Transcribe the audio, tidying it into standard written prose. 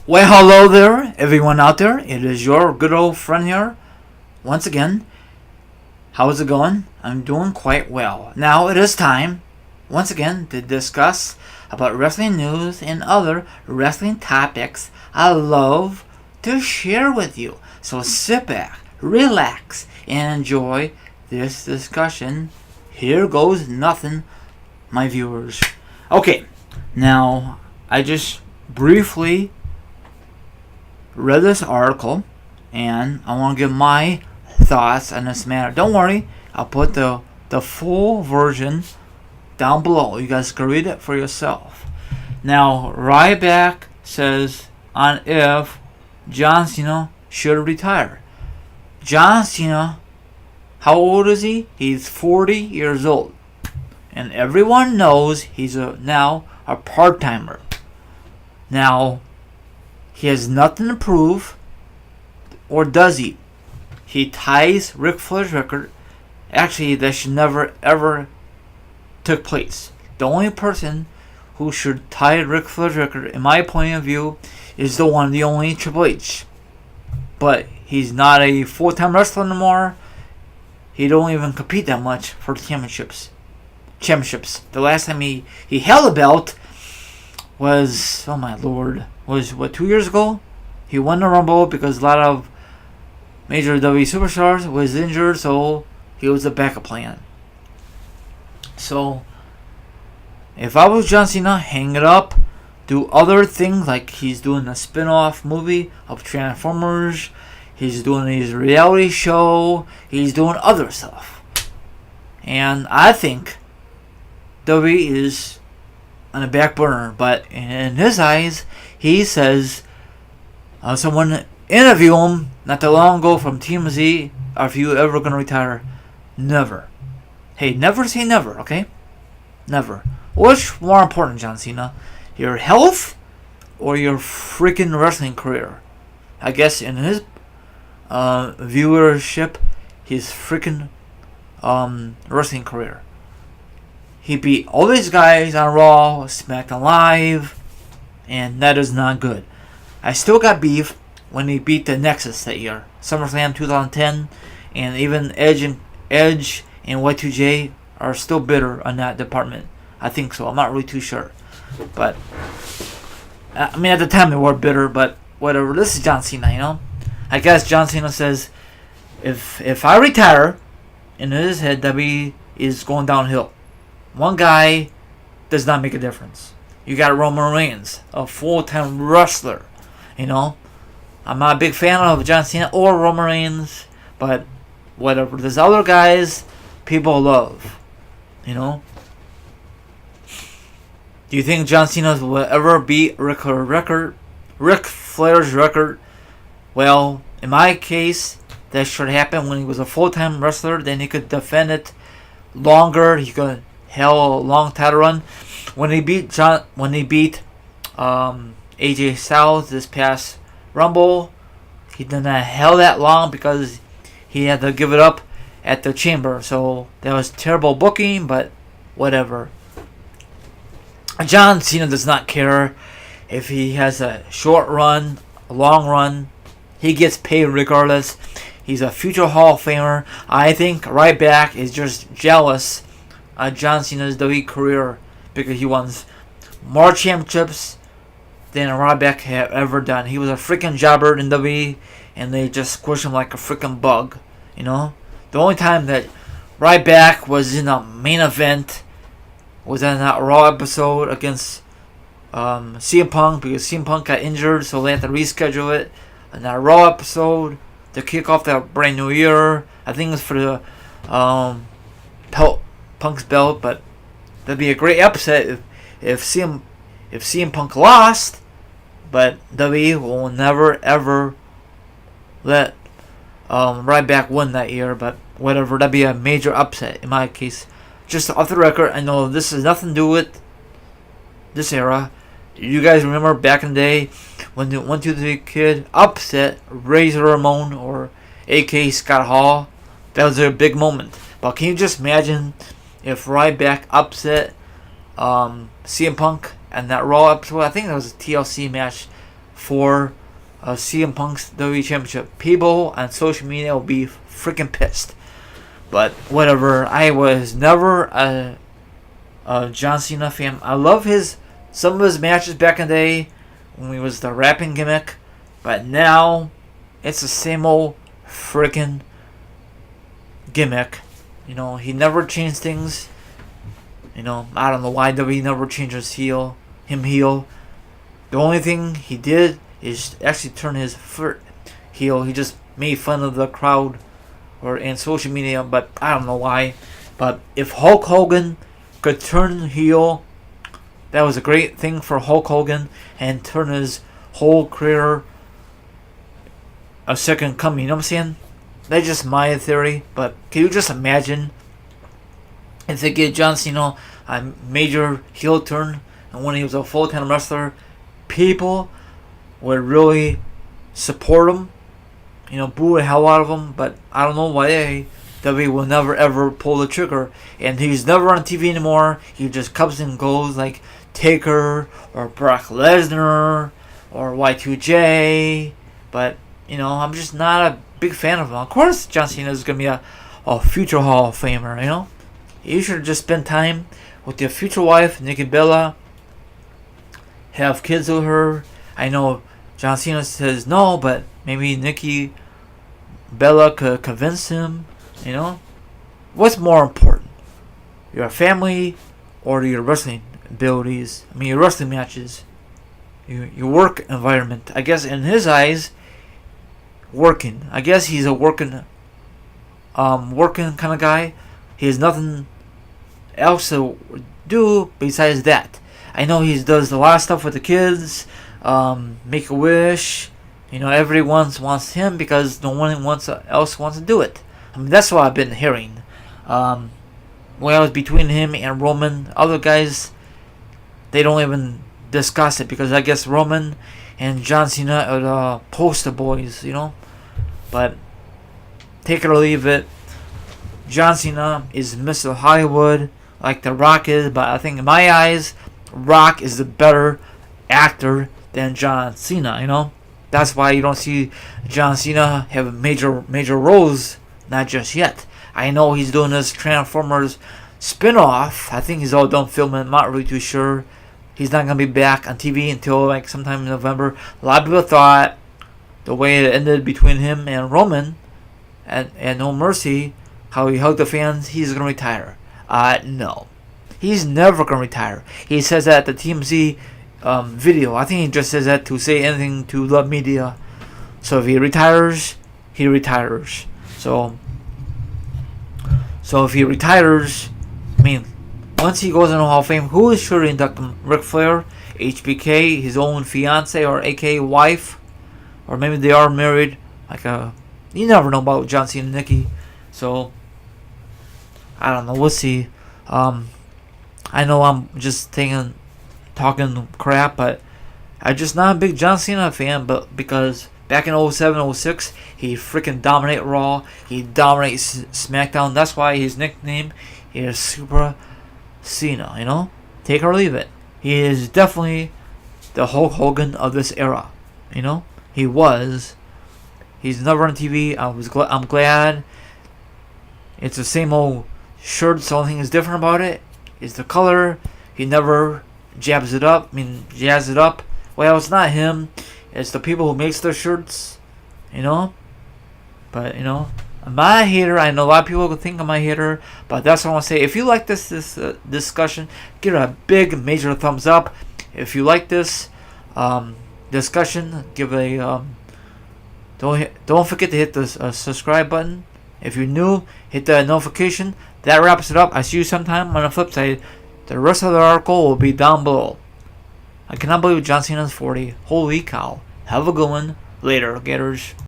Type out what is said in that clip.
Well, hello there, everyone out there. It is your good old friend here. Once again, how's it going? I'm doing quite well. Now it is time, once again, to discuss about wrestling news and other wrestling topics I love to share with you. So sit back, relax, and enjoy this discussion. Here goes nothing, my viewers. Okay, now I just briefly read this article, and I want to give my thoughts on this matter. Don't worry, I'll put the full version down below. You guys can read it for yourself. Now, Ryback says on if John Cena should retire. John Cena, how old is he? He's 40 years old. And everyone knows he's now a part-timer. Now, he has nothing to prove, or does he? He ties Ric Flair's record. Actually, that should never ever took place. The only person who should tie Ric Flair's record, in my point of view, is the one, the only Triple H. But he's not a full-time wrestler anymore. He don't even compete that much for championships. The last time he held a belt was, oh my lord, was what, 2 years ago? He won the Rumble because a lot of major WWE superstars was injured, so he was a backup plan. So, if I was John Cena, hang it up, do other things like he's doing a spin-off movie of Transformers, he's doing his reality show, he's doing other stuff. And I think WWE is on a back burner, but in his eyes, he says, someone interviewed him not too long ago from TMZ, are you ever going to retire? Never. Hey, never say never, okay? Never. What's more important, John Cena? Your health or your freaking wrestling career? I guess in his viewership, his freaking wrestling career. He beat all these guys on Raw, SmackDown Live, and that is not good. I still got beef when he beat the Nexus that year, SummerSlam 2010, and even Edge and Y2J are still bitter on that department. I think so. I'm not really too sure, but I mean at the time they were bitter. But whatever. This is John Cena, you know. I guess John Cena says, if I retire, in his head, WWE is going downhill. One guy does not make a difference. You got Roman Reigns, a full-time wrestler. You know, I'm not a big fan of John Cena or Roman Reigns, but whatever. There's other guys people love. You know. Do you think John Cena will ever beat Ric Flair's record? Well, in my case, that should happen when he was a full-time wrestler. Then he could defend it longer. He could have a long title run. When he beat AJ Styles this past Rumble, he did not held that long because he had to give it up at the Chamber. So that was terrible booking, but whatever. John Cena does not care if he has a short run, a long run. He gets paid regardless. He's a future Hall of Famer. I think Ryback is just jealous of John Cena's WWE career because he wins more championships than Ryback have ever done. He was a freaking jobber in WWE, and they just squished him like a freaking bug. You know, the only time that Ryback was in a main event was in that Raw episode against CM Punk, because CM Punk got injured, so they had to reschedule it. And that Raw episode to kick off that brand new year, I think it was for the Punk's belt, but that'd be a great upset if CM Punk lost. But WWE will never ever let Ryback win that year. But whatever, that'd be a major upset in my case. Just off the record, I know this has nothing to do with this era. You guys remember back in the day when the 1-2-3 Kid upset Razor Ramon or A.K. Scott Hall? That was a big moment. But can you just imagine if Ryback upset CM Punk and that Raw episode? I think that was a TLC match for CM Punk's WWE Championship. People on social media will be freaking pissed. But whatever. I was never a John Cena fan. I love some of his matches back in the day when he was the rapping gimmick. But now it's the same old freaking gimmick. He never changed things. I don't know why WWE never changes him heel. The only thing he did is actually turn his foot heel. He just made fun of the crowd and social media, but I don't know why. But if Hulk Hogan could turn heel, that was a great thing for Hulk Hogan, and turn his whole career a second coming. You know what I'm saying? That's just my theory. But can you just imagine if they get John Cena a major heel turn, and when he was a full-time wrestler, people would really support him, boo the hell out of him. But I don't know why WWE will never ever pull the trigger. And he's never on TV anymore. He just comes and goes like Taker or Brock Lesnar or Y2J. But I'm just not a big fan of him. Of course, John Cena is gonna be a future Hall of Famer. You should just spend time with your future wife, Nikki Bella. Have kids with her. I know John Cena says no, but maybe Nikki Bella could convince him. What's more important, your family or your wrestling abilities? Your wrestling matches, your work environment. I guess in his eyes, working. I guess he's a working kind of guy. He has nothing else to do besides that. I know he does a lot of stuff with the kids. Make-A-Wish. Everyone wants him because no one else wants to do it. That's what I've been hearing. Well, it's between him and Roman. Other guys, they don't even discuss it because I guess Roman and John Cena are the poster boys, But take it or leave it. John Cena is Mr. Hollywood like The Rock is, but I think in my eyes, Rock is the better actor than John Cena, That's why you don't see John Cena have major roles, not just yet. I know he's doing this Transformers spin-off. I think he's all done filming. I'm not really too sure. He's not going to be back on TV until sometime in November. A lot of people thought the way it ended between him and Roman and No Mercy, how he hugged the fans, he's going to retire. No. He's never going to retire. He says that at the TMZ video. I think he just says that to say anything to the media. So if he retires, he retires. So if he retires, once he goes in the Hall of Fame, who is sure to induct him? Ric Flair, HBK, his own fiance or aka wife, or maybe they are married. You never know about John Cena and Nikki. So I don't know. We'll see. I know I'm just talking crap, but I'm just not a big John Cena fan. But because back in 07, 06, he freaking dominated Raw. He dominates SmackDown. That's why his nickname is Super Cena. Take or leave it. He is definitely the Hulk Hogan of this era. He was. He's never on TV. I'm glad. It's the same old shirt. The only thing that's different about it is the color. He never jazz it up. Well, it's not him. It's the people who makes their shirts. But I'm not a hater. I know a lot of people think I'm a hater, but that's what I want to say. If you like this discussion, give it a big major thumbs up. If you like this discussion, give a don't forget to hit the subscribe button. If you're new, hit the notification. That wraps it up. I see you sometime on the flip side. The rest of the article will be down below. I cannot believe John Cena's 40. Holy cow. Have a good one. Later, Gators.